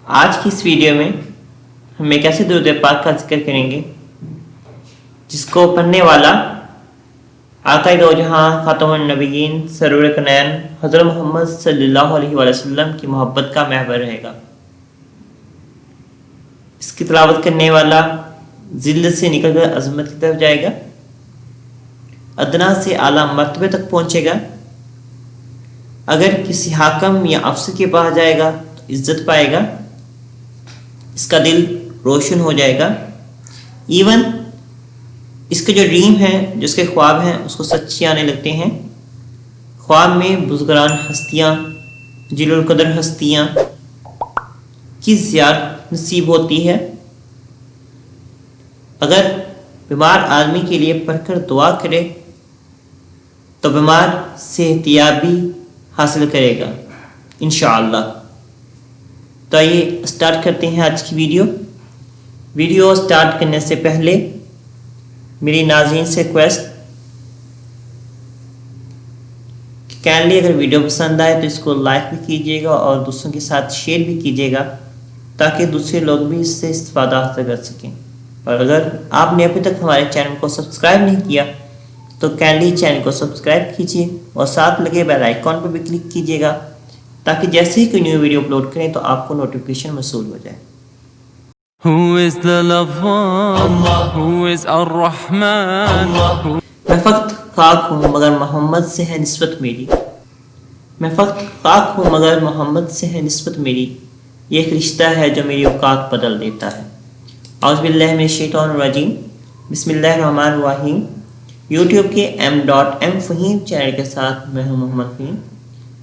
آج کی اس ویڈیو میں ہم ایک ایسے درود پاک کا ذکر کریں گے جس کو پڑھنے والا آقا دو جہاں خاتم النبیین سرور کنین حضرت محمد صلی اللہ علیہ وسلم کی محبت کا محور رہے گا۔ اس کی تلاوت کرنے والا ذلت سے نکل کر عظمت کی طرف جائے گا، ادنا سے اعلیٰ مرتبے تک پہنچے گا۔ اگر کسی حاکم یا افسر کے پاس جائے گا تو عزت پائے گا، اس کا دل روشن ہو جائے گا، ایون اس کے جو ڈریم ہے، جو اس کے خواب ہیں، اس کو سچی آنے لگتے ہیں۔ خواب میں بزرگان ہستیاں، جلیل القدر ہستیاں کی زیارت نصیب ہوتی ہے۔ اگر بیمار آدمی کے لیے پڑھ کر دعا کرے تو بیمار صحتیابی حاصل کرے گا انشاءاللہ۔ تو آئیے اسٹارٹ کرتے ہیں آج کی ویڈیو اسٹارٹ کرنے سے پہلے میری ناظرین سے ریکویسٹ کہ کائنڈلی اگر ویڈیو پسند آئے تو اس کو لائک بھی کیجیے گا اور دوسروں کے ساتھ شیئر بھی کیجیے گا تاکہ دوسرے لوگ بھی اس سے استفادہ حاصل کر سکیں۔ اور اگر آپ نے ابھی تک ہمارے چینل کو سبسکرائب نہیں کیا تو کائنڈلی چینل کو سبسکرائب کیجیے اور ساتھ لگے بیل آئیکن پر بھی کلک کیجیے گا تاکہ جیسے ہی کوئی نیو ویڈیو اپلوڈ کریں تو آپ کو نوٹیفیکیشن موصول ہو جائے۔ Who is the Lafwan? Who is Ar-Rahman? میں فقط خاک ہوں مگر محمد سے ہے نسبت میری، میں فقط خاک ہوں مگر محمد سے ہے نسبت میری، یہ ایک رشتہ ہے جو میری اوقات بدل دیتا ہے۔ اعوذ باللہ من الشیطان الرجیم، بسم اللہ الرحمن الرحیم۔ یوٹیوب کے m.m فہیم چینل کے ساتھ میں ہوں محمد فہیم۔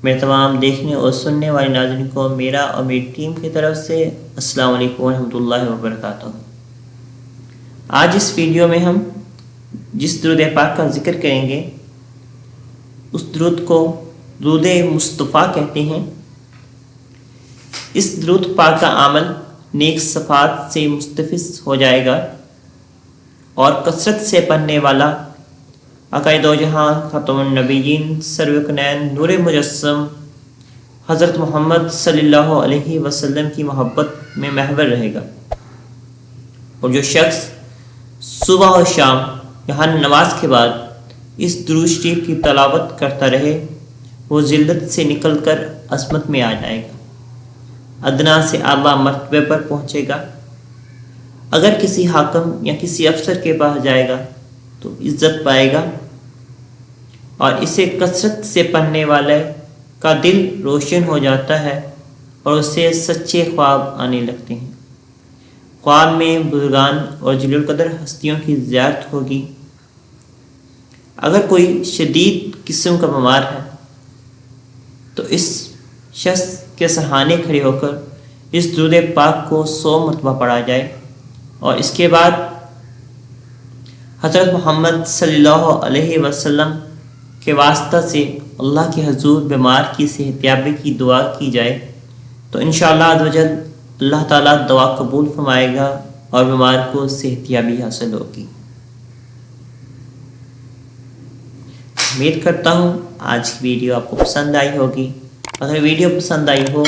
میرے تمام دیکھنے اور سننے والے ناظرین کو میرا اور میری ٹیم کی طرف سے السلام علیکم ورحمۃ اللہ وبرکاتہ۔ آج اس ویڈیو میں ہم جس درود پاک کا ذکر کریں گے اس درود کو درود مصطفیٰ کہتے ہیں۔ اس درود پاک کا عمل نیک صفات سے مستفز ہو جائے گا اور کثرت سے پڑھنے والا آقا دو جہاں خاتم النبیین سرور کنین نور مجسم حضرت محمد صلی اللہ علیہ وسلم کی محبت میں محور رہے گا۔ اور جو شخص صبح و شام یہاں نماز کے بعد اس درود شریف کی تلاوت کرتا رہے وہ ذلت سے نکل کر عظمت میں آ جائے گا، ادنا سے اعلیٰ مرتبے پر پہنچے گا۔ اگر کسی حاکم یا کسی افسر کے پاس جائے گا تو عزت پائے گا، اور اسے کثرت سے پڑھنے والے کا دل روشن ہو جاتا ہے اور اسے سچے خواب آنے لگتے ہیں۔ خواب میں بزرگان اور جلیل القدر ہستیوں کی زیارت ہوگی۔ اگر کوئی شدید قسم کا بیمار ہے تو اس شخص کے سہانے کھڑے ہو کر اس درود پاک کو 100 مرتبہ پڑھا جائے اور اس کے بعد حضرت محمد صلی اللہ علیہ وسلم کے واسطہ سے اللہ کے حضور بیمار کی صحتیابی کی دعا کی جائے تو انشاءاللہ عز و جل اللہ تعالیٰ دعا قبول فرمائے گا اور بیمار کو صحتیابی حاصل ہوگی۔ امید کرتا ہوں آج کی ویڈیو آپ کو پسند آئی ہوگی۔ اگر ویڈیو پسند آئی ہو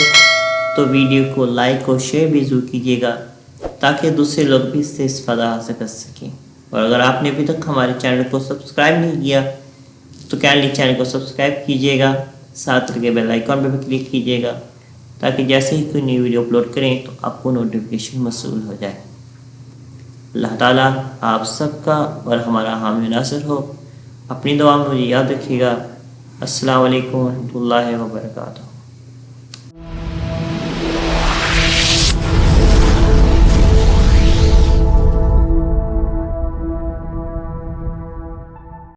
تو ویڈیو کو لائک اور شیئر بھی ضرور کیجیے گا تاکہ دوسرے لوگ بھی اس سے استفادہ حاصل کر سکیں۔ اور اگر آپ نے ابھی تک ہمارے چینل کو سبسکرائب نہیں کیا تو کائنڈلی چینل کو سبسکرائب کیجیے گا، ساتھ لگے بیل آئیکن پہ بھی کلک کیجیے گا تاکہ جیسے ہی کوئی نیو ویڈیو اپلوڈ کریں تو آپ کو نوٹیفیکیشن موصول ہو جائے۔ اللہ تعالیٰ آپ سب کا اور ہمارا حامی ناصر ہو۔ اپنی دعا میں مجھے یاد رکھیے گا۔ السلام علیکم ورحمۃ اللہ وبرکاتہ۔